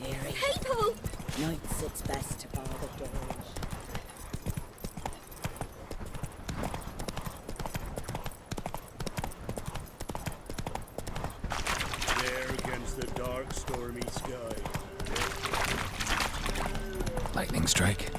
dearie. People! Night sits best to bar the doors. There against the dark, stormy sky. Lightning strike.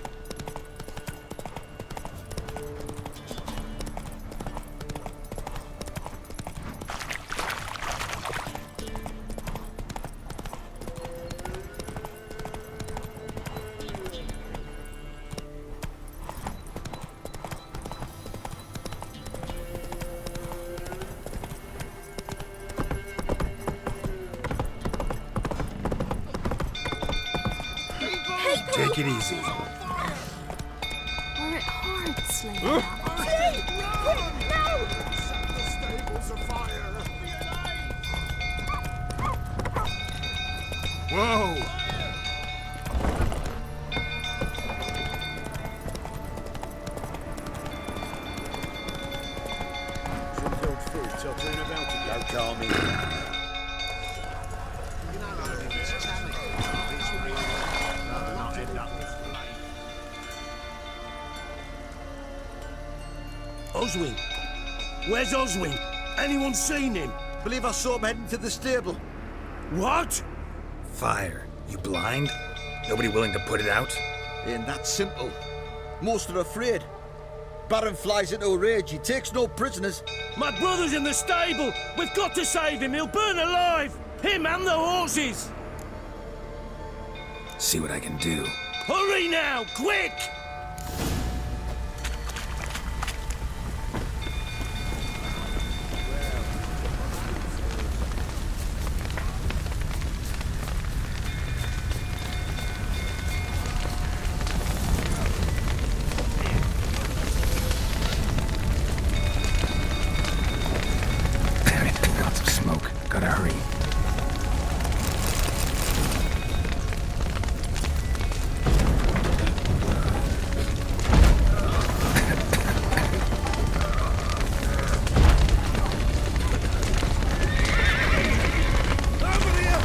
Take it easy. We're at hard, Slayer. The stables afire! Whoa! Some old fruit toppling about to go. Call me. Oswin! Where's Oswin? Anyone seen him? Believe I saw him heading to the stable. What? Fire. You blind? Nobody willing to put it out? Ain't that simple. Most are afraid. Baron flies into a rage. He takes no prisoners. My brother's in the stable! We've got to save him! He'll burn alive! Him and the horses! See what I can do. Hurry now! Quick! Lots of smoke. Gotta hurry. Over here!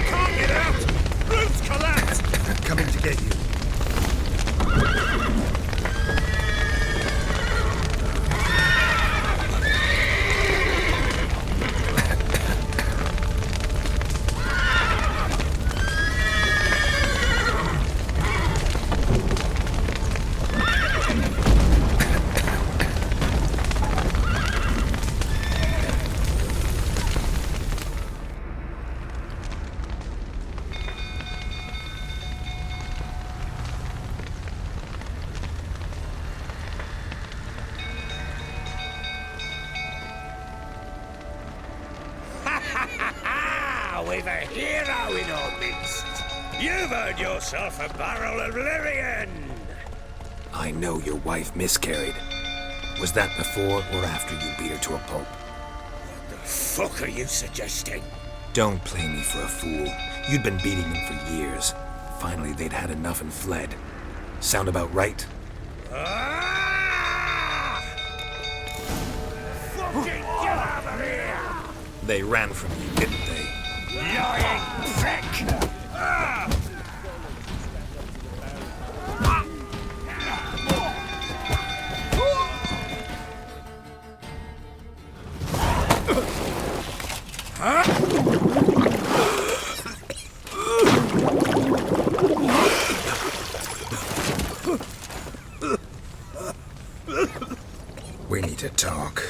Can't get out! Roof's collapsed! Coming to get you. We've a hero in our midst. You've earned yourself a barrel of Lyrian. I know your wife miscarried. Was that before or after you beat her to a pulp? The fuck are you suggesting? Don't play me for a fool. You'd been beating them for years. Finally, they'd had enough and fled. Sound about right? Ah! Fucking get out of here! They ran from you, didn't they? Lying prick! Ah! We need to talk.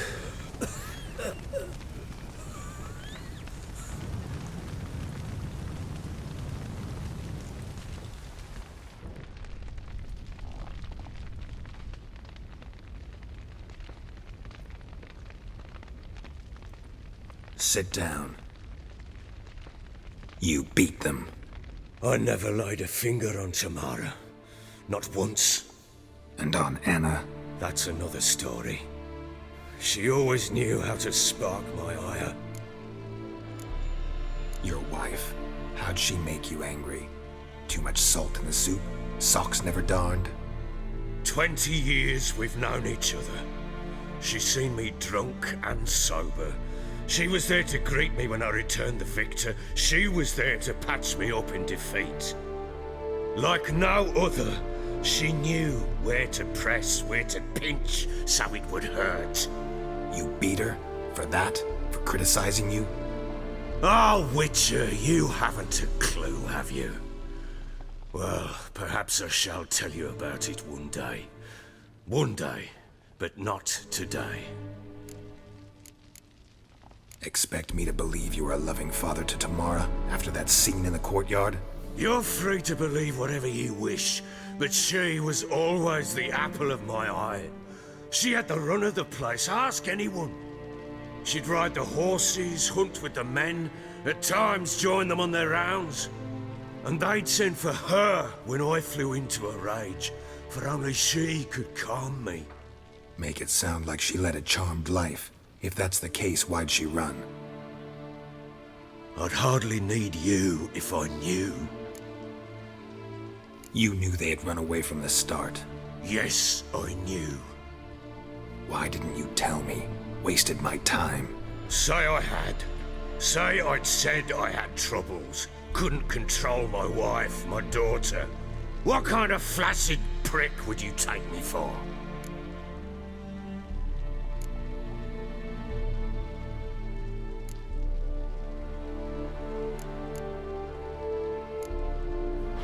Sit down. You beat them. I never laid a finger on Tamara. Not once. And on Anna. That's another story. She always knew how to spark my ire. Your wife. How'd she make you angry? Too much salt in the soup? Socks never darned? 20 years we've known each other. She's seen me drunk and sober. She was there to greet me when I returned the victor. She was there to patch me up in defeat. Like no other, she knew where to press, where to pinch, so it would hurt. You beat her? For that? For criticizing you? Oh, Witcher, you haven't a clue, have you? Well, perhaps I shall tell you about it one day. One day, but not today. Expect me to believe you were a loving father to Tamara after that scene in the courtyard? You're free to believe whatever you wish, but she was always the apple of my eye. She had the run of the place, ask anyone. She'd ride the horses, hunt with the men, at times join them on their rounds. And they'd send for her when I flew into a rage, for only she could calm me. Make it sound like she led a charmed life. If that's the case, why'd she run? I'd hardly need you if I knew. You knew they had run away from the start. Yes, I knew. Why didn't you tell me? Wasted my time. Say I had. Say I'd said I had troubles. Couldn't control my wife, my daughter. What kind of flaccid prick would you take me for?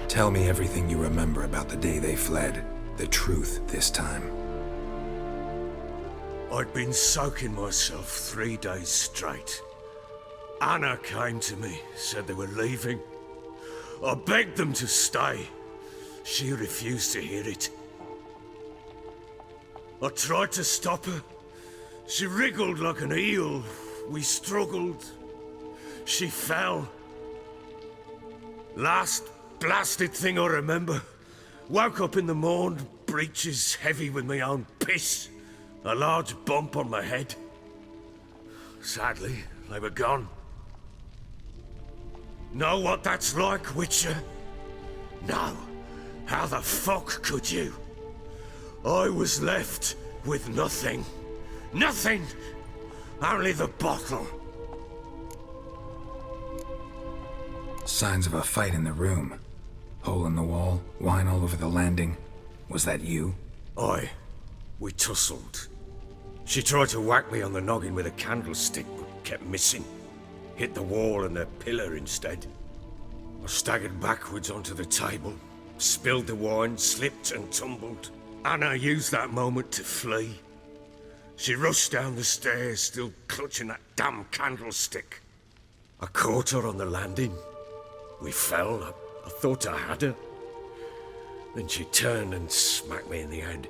Tell me everything you remember about the day they fled. The truth this time. I'd been soaking myself 3 days straight. Anna came to me, said they were leaving. I begged them to stay. She refused to hear it. I tried to stop her. She wriggled like an eel. We struggled. She fell. Last blasted thing I remember. Woke up in the morn, breeches heavy with my own piss. A large bump on my head. Sadly, they were gone. Know what that's like, Witcher? No. How the fuck could you? I was left with nothing. Nothing! Only the bottle. Signs of a fight in the room. Hole in the wall, wine all over the landing. Was that you? Aye. We tussled. She tried to whack me on the noggin with a candlestick, but kept missing. Hit the wall and the pillar instead. I staggered backwards onto the table, spilled the wine, slipped and tumbled. Anna used that moment to flee. She rushed down the stairs, still clutching that damn candlestick. I caught her on the landing. We fell. I thought I had her. Then she turned and smacked me in the head.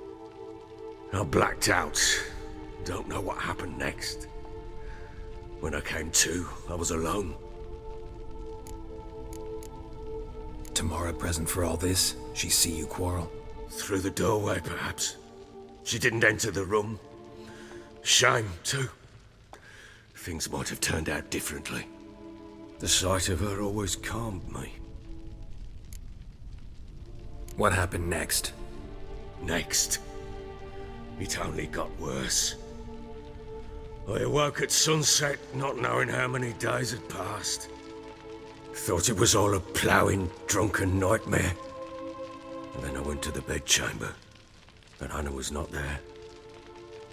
I blacked out. Don't know what happened next. When I came to, I was alone. Tamara present for all this? She see you quarrel? Through the doorway, perhaps. She didn't enter the room. Shame, too. Things might have turned out differently. The sight of her always calmed me. What happened next? Next, it only got worse. I awoke at sunset, not knowing how many days had passed. Thought it was all a ploughing, drunken nightmare. And then I went to the bedchamber, and Anna was not there.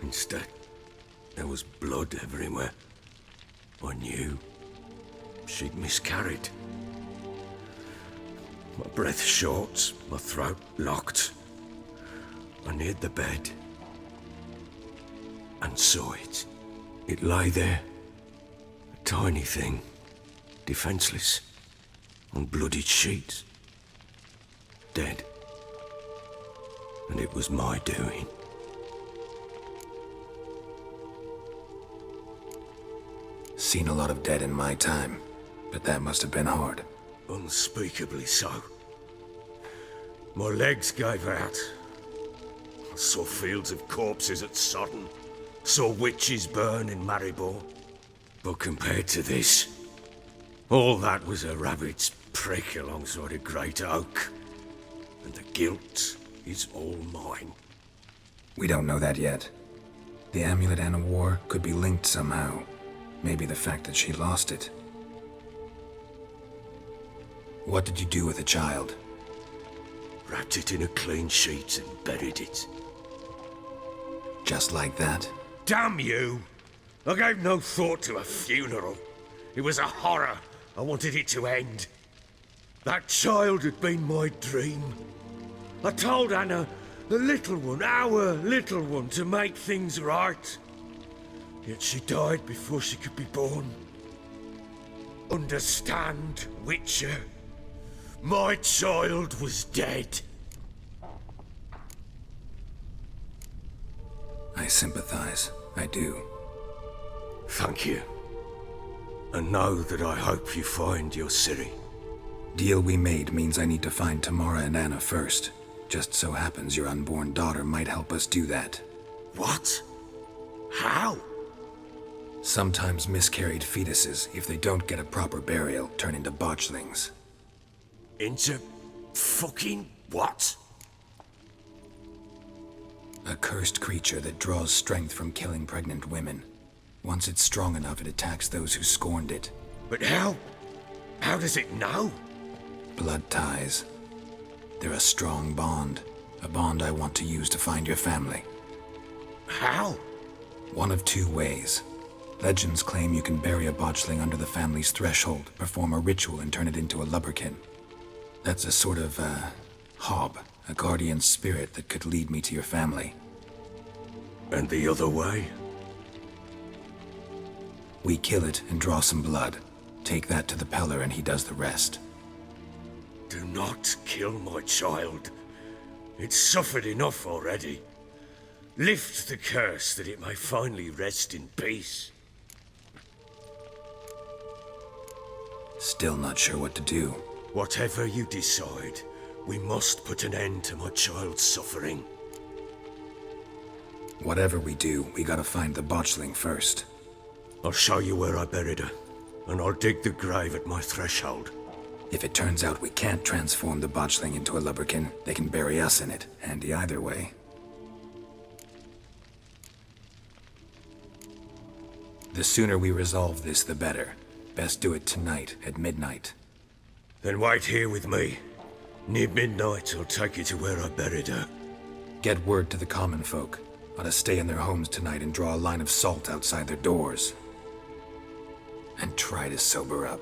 Instead, there was blood everywhere. I knew she'd miscarried. My breath short, my throat locked. I neared the bed and saw it. It lay there, a tiny thing, defenseless, on bloodied sheets, dead. And it was my doing. Seen a lot of dead in my time, but that must have been hard. Unspeakably so. My legs gave out. I saw fields of corpses at Sodden. Saw witches burn in Maribor. But compared to this, all that was a rabbit's prick alongside a great oak. And the guilt is all mine. We don't know that yet. The amulet and a war could be linked somehow. Maybe the fact that she lost it. What did you do with the child? Wrapped it in a clean sheet and buried it. Just like that? Damn you! I gave no thought to a funeral. It was a horror. I wanted it to end. That child had been my dream. I told Anna, the little one, our little one, to make things right. Yet she died before she could be born. Understand, Witcher? My child was dead. I sympathize. I do. Thank you. And know that I hope you find your Ciri. Deal we made means I need to find Tamara and Anna first. Just so happens your unborn daughter might help us do that. What? How? Sometimes miscarried fetuses, if they don't get a proper burial, turn into botchlings. Into fucking what? A cursed creature that draws strength from killing pregnant women. Once it's strong enough, it attacks those who scorned it. But how? How does it know? Blood ties. They're a strong bond. A bond I want to use to find your family. How? One of two ways. Legends claim you can bury a botchling under the family's threshold, perform a ritual, and turn it into a lubberkin. That's a sort of, hob, a guardian spirit that could lead me to your family. And the other way? We kill it and draw some blood. Take that to the Peller and he does the rest. Do not kill my child. It's suffered enough already. Lift the curse that it may finally rest in peace. Still not sure what to do. Whatever you decide, we must put an end to my child's suffering. Whatever we do, we gotta find the botchling first. I'll show you where I buried her, and I'll dig the grave at my threshold. If it turns out we can't transform the botchling into a lubberkin, they can bury us in it. Handy either way. The sooner we resolve this, the better. Best do it tonight, at midnight. Then wait here with me. Near midnight, I'll take you to where I buried her. Get word to the common folk. Ought to stay in their homes tonight and draw a line of salt outside their doors. And try to sober up.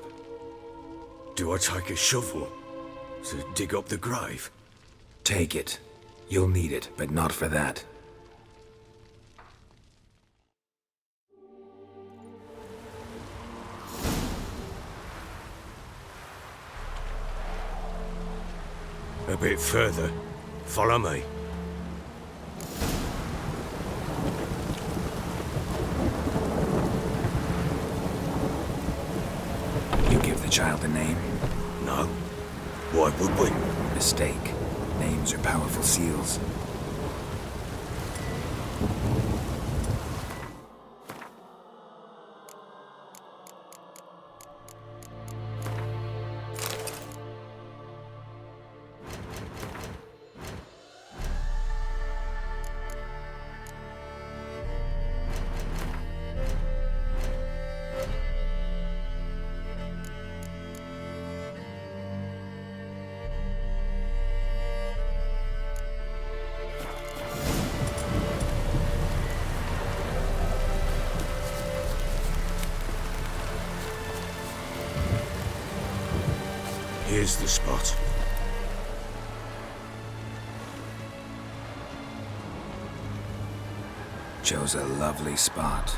Do I take a shovel to dig up the grave? Take it. You'll need it, but not for that. A bit further. Follow me. You give the child a name? No. Why would we? Mistake. Names are powerful seals. Here's the spot. Chose a lovely spot.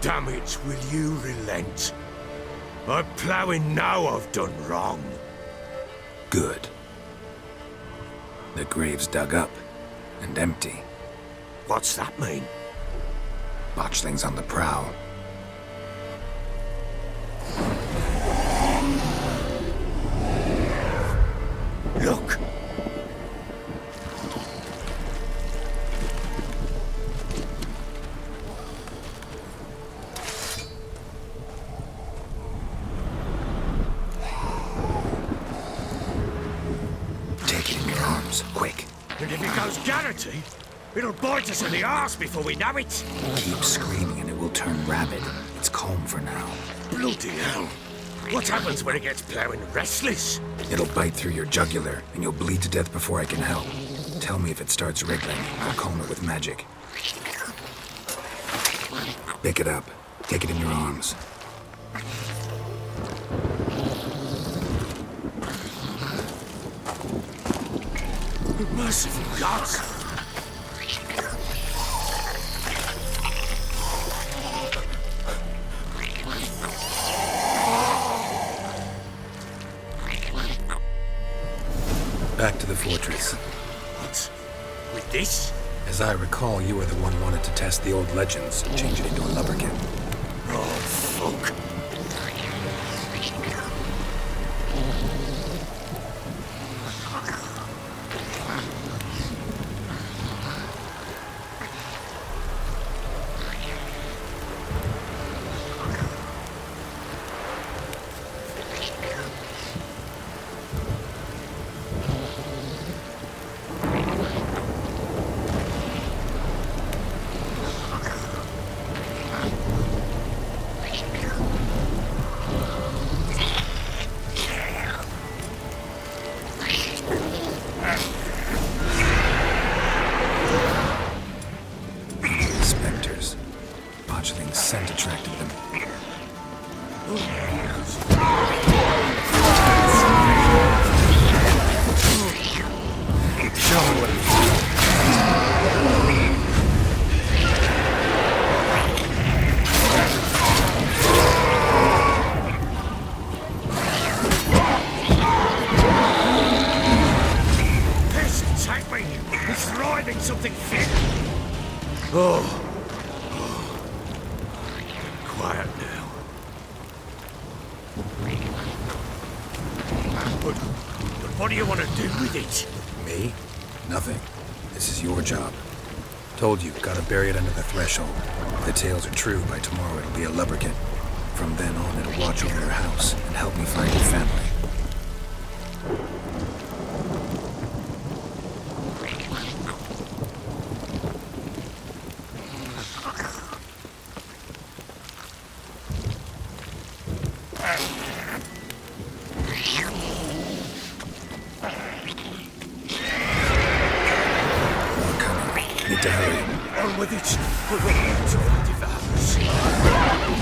Damn it, will you relent? I'm ploughing now I've done wrong. Good. The grave's dug up and empty. What's that mean? Botchling's on the prowl. Look! Take it in your arms, quick. And if it goes Garrity, it'll bite us in the arse before we know it. Keep screaming and it will turn rabid. It's It's calm for now. Bloody hell! What happens when it gets plowing restless? It'll bite through your jugular, and you'll bleed to death before I can help. Tell me if it starts wriggling. I'll calm it with magic. Pick it up. Take it in your arms. Merciful gods! Back to the fortress. What? With this? As I recall, you were the one wanted to test the old legends and change it into a lubberkin. Oh, fuck. Spectres. Botchling's scent attracted them. Show me what Peasants hate me! He's thriving something fit! Oh. Quiet now. But what do you want to do with it? Me? Nothing. This is your job. Told you, gotta bury it under the threshold. If the tales are true, by tomorrow it'll be a lubberkin. From then on, it'll watch over your house and help me find your family. More coming. Need to hurry. On with it! We're waiting to find devours.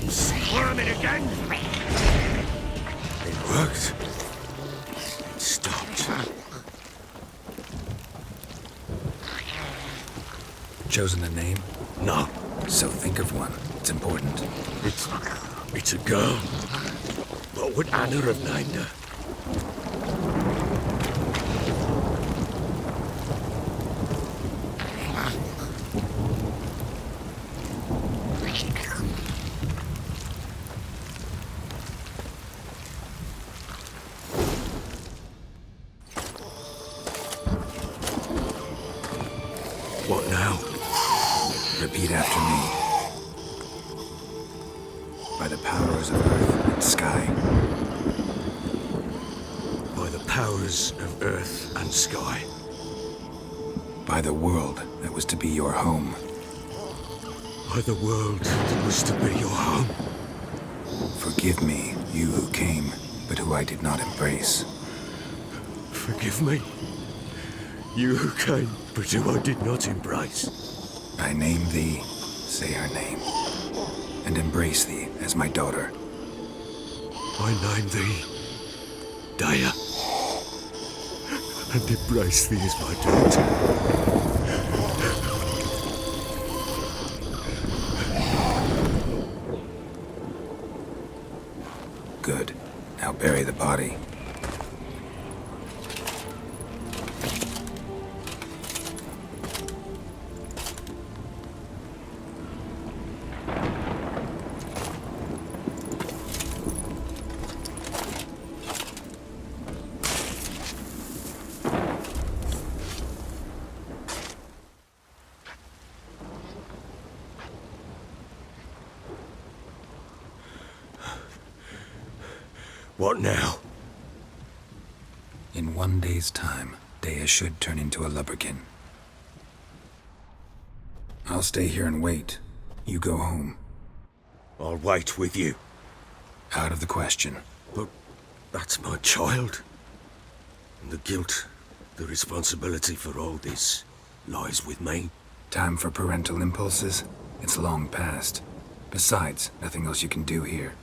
Squirming again! It worked. It stopped. Chosen a name? No, So think of one. It's important. it's a girl. What would Anna have named her? What now? Repeat after me. By the powers of earth and sky. By the powers of earth and sky. By the world that was to be your home. By the world that was to be your home. Forgive me, you who came, but who I did not embrace. Forgive me. You who came, but who I did not embrace. I name thee, say her name, and embrace thee as my daughter. I name thee Daea, and embrace thee as my daughter. Good. Now bury the body. What now? In 1 day's time, Daea should turn into a lubberkin. I'll stay here and wait. You go home. I'll wait with you. Out of the question. But that's my child. And the guilt, the responsibility for all this lies with me. Time for parental impulses? It's long past. Besides, nothing else you can do here.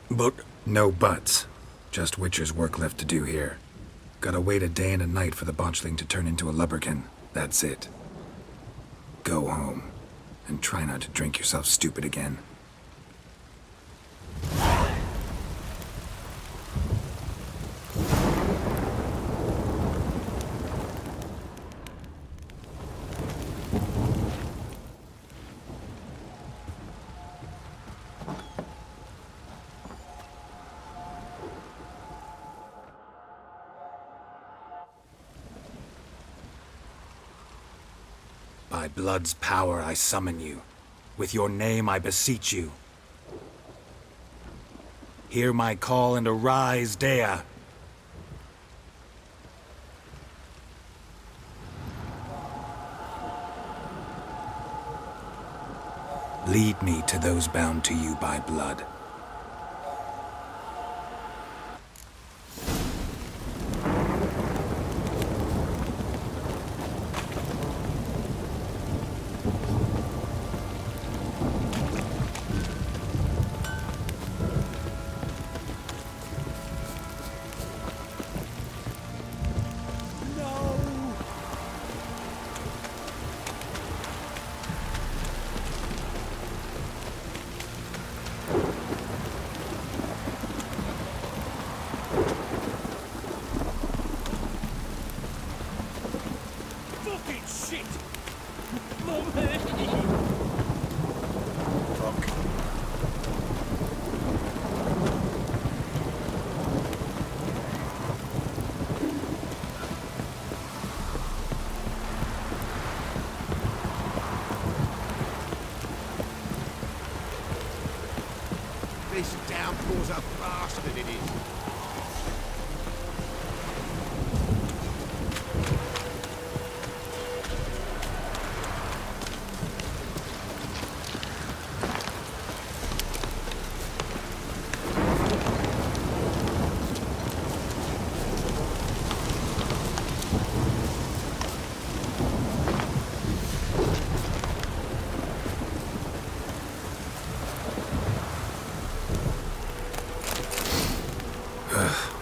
But No buts. Just Witcher's work left to do here. Gotta wait a day and a night for the botchling to turn into a lubberkin. That's it. Go home. And try not to drink yourself stupid again. By blood's power I summon you. With your name I beseech you. Hear my call and arise, Daea. Lead me to those bound to you by blood. fucking shit! This downpour's a bastard, it is.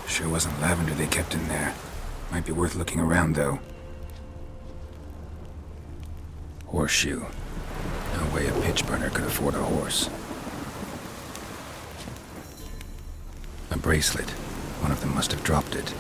Sure wasn't lavender they kept in there. Might be worth looking around, though. Horseshoe. No way a pitch burner could afford a horse. A bracelet. One of them must have dropped it.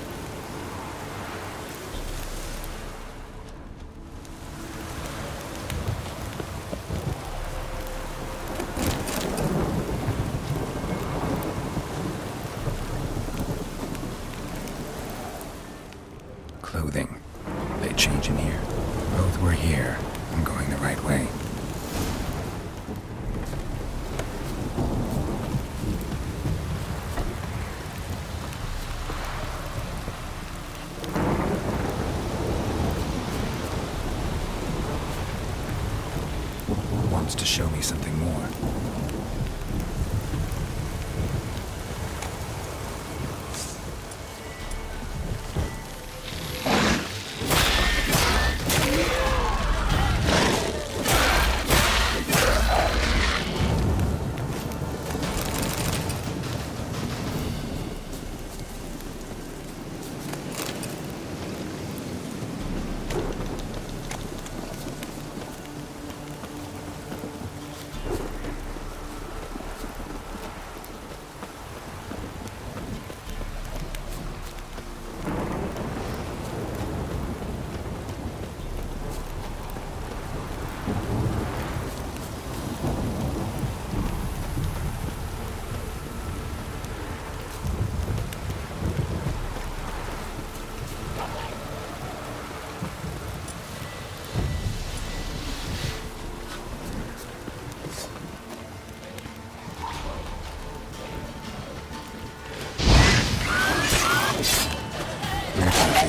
Clothing. They change in here. Both were here. I'm going the right way. Wants to show me something more.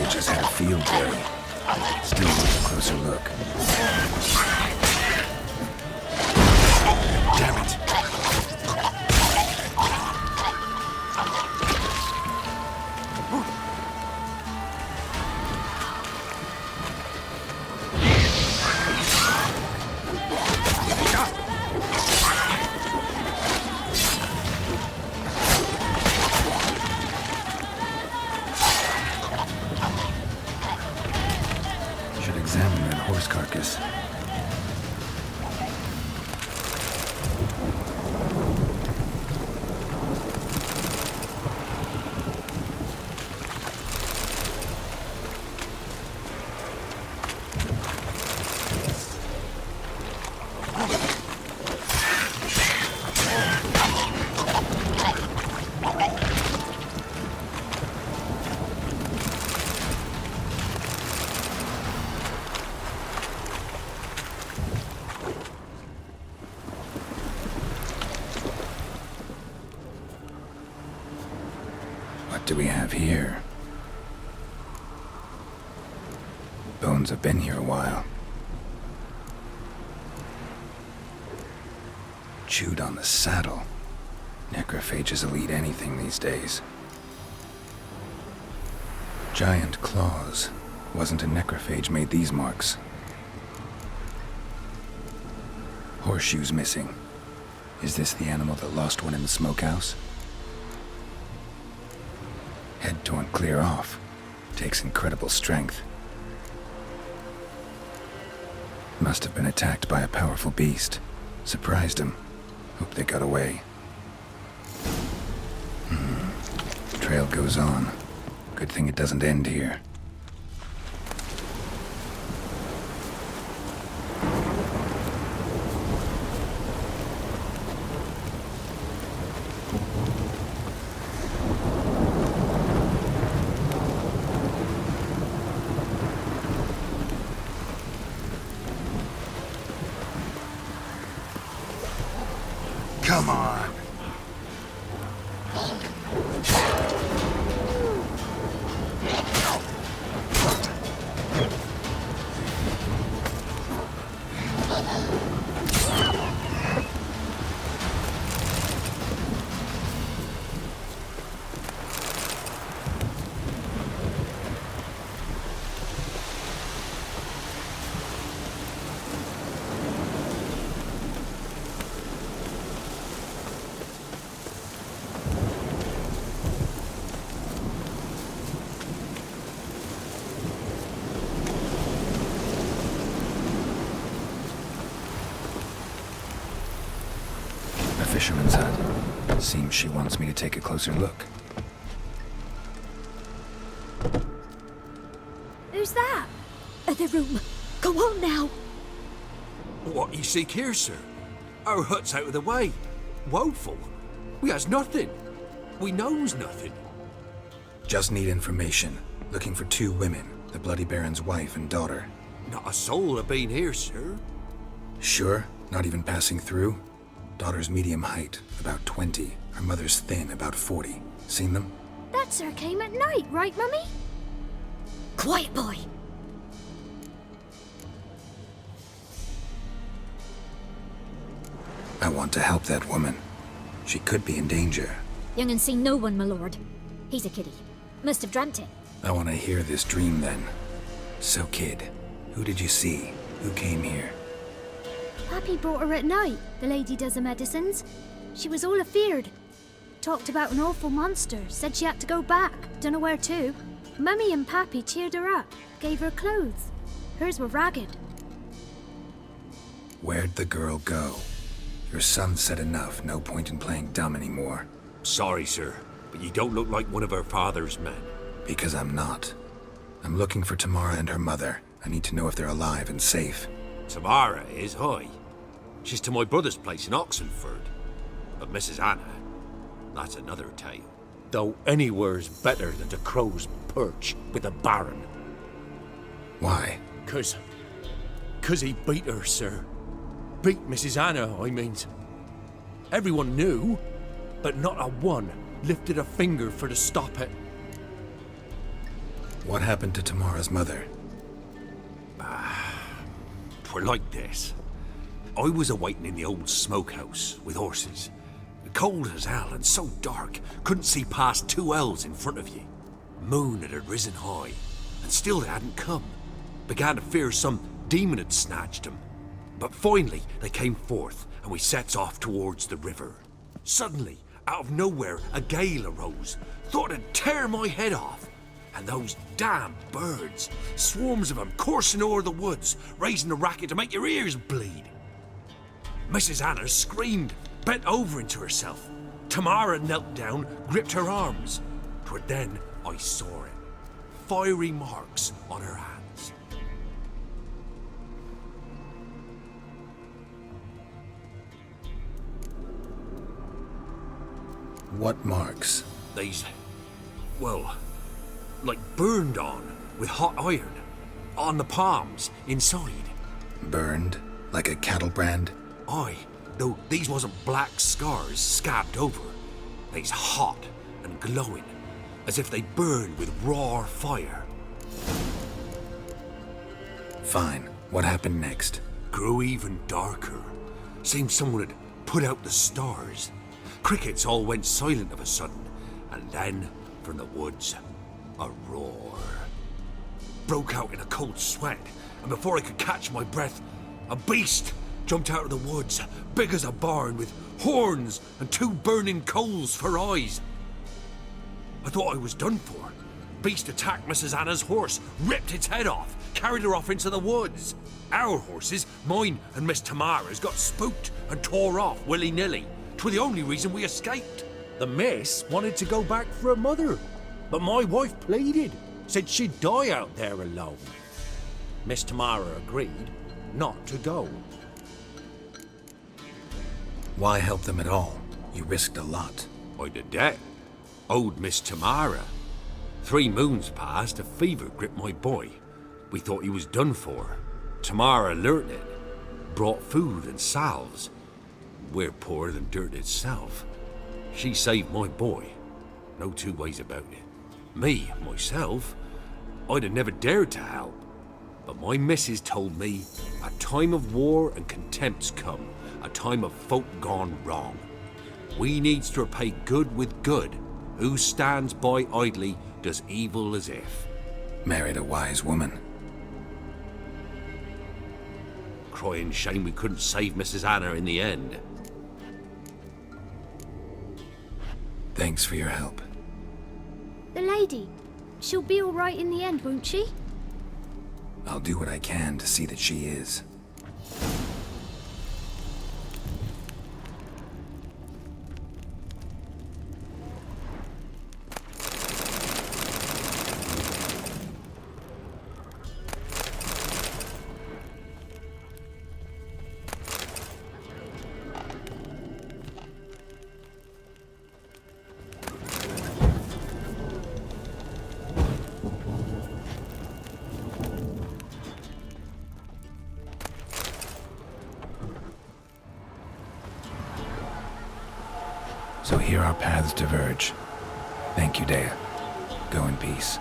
necrophage has had a field day. Still needs a closer look. Damn it! Should examine that horse carcass. What do we have here? Bones have been here a while. Chewed on the saddle. Necrophages will eat anything these days. Giant claws. Wasn't a necrophage made these marks. Horseshoes missing. Is this the animal that lost one in the smokehouse? Head torn clear off. Takes incredible strength. Must have been attacked by a powerful beast. Surprised him. Hope they got away. Trail goes on. Good thing it doesn't end here. Come on! Fisherman's hut. Seems she wants me to take a closer look. Who's that? Other room. Go on now. What you seek here, sir? Our hut's out of the way. Woeful. We has nothing. We knows nothing. Just need information. Looking for 2 women. The Bloody Baron's wife and daughter. Not a soul have been here, sir. Sure? Not even passing through? Daughter's medium height, about 20. Her mother's thin, about 40. Seen them? That sir came at night, right, Mummy? Quiet, boy. I want to help that woman. She could be in danger. Young and seen no one, my lord. He's a kiddie. Must have dreamt it. I want to hear this dream then. So, kid, who did you see? Who came here? Pappy brought her at night, the lady does the medicines. She was all afeared. Talked about an awful monster, said she had to go back, dunno where to. Mummy and Pappy cheered her up, gave her clothes. Hers were ragged. Where'd the girl go? Your son said enough, no point in playing dumb anymore. Sorry, sir, but you don't look like one of our father's men. Because I'm not. I'm looking for Tamara and her mother. I need to know if they're alive and safe. Tamara is, hi. She's to my brother's place in Oxenford. But Mrs. Anna, that's another tale. Though anywhere's better than the Crow's Perch with the Baron. Why? Cause he beat her, sir. Beat Mrs. Anna, I mean. Everyone knew, but not a one lifted a finger for to stop it. What happened to Tamara's mother? Twere like this. I was awaiting in the old smokehouse with horses. Cold as hell and so dark, couldn't see past 2 ells in front of you. Moon had risen high, and still they hadn't come. Began to fear some demon had snatched them. But finally they came forth, and we sets off towards the river. Suddenly, out of nowhere, a gale arose. Thought it'd tear my head off. And those damn birds, swarms of them coursing o'er the woods, raising a racket to make your ears bleed. Mrs. Anna screamed, bent over into herself. Tamara knelt down, gripped her arms. 'Twere then I saw it. Fiery marks on her hands. What marks? These, well, like burned on with hot iron. On the palms, inside. Burned? Like a cattle brand? Aye, though these wasn't black scars scabbed over. They's hot and glowing, as if they burned with raw fire. Fine. What happened next? Grew even darker. Seemed someone had put out the stars. Crickets all went silent of a sudden, and then, from the woods, a roar. Broke out in a cold sweat, and before I could catch my breath, a beast jumped out of the woods, big as a barn, with horns and 2 burning coals for eyes. I thought I was done for. Beast attacked Mrs. Anna's horse, ripped its head off, carried her off into the woods. Our horses, mine and Miss Tamara's, got spooked and tore off willy-nilly. 'Twere the only reason we escaped. The miss wanted to go back for her mother, but my wife pleaded, said she'd die out there alone. Miss Tamara agreed not to go. Why help them at all? You risked a lot. I'd a debt. Owed Miss Tamara. 3 moons passed, a fever gripped my boy. We thought he was done for. Tamara learnt it. Brought food and salves. We're poorer than dirt itself. She saved my boy. No 2 ways about it. Me, myself, I'd have never dared to help. But my missus told me a time of war and contempt's come, a time of folk gone wrong. We needs to repay good with good. Who stands by idly does evil as if. Married a wise woman. Crying shame we couldn't save Mrs. Anna in the end. Thanks for your help. The lady, she'll be all right in the end, won't she? I'll do what I can to see that she is. So here our paths diverge. Thank you, Daea. Go in peace.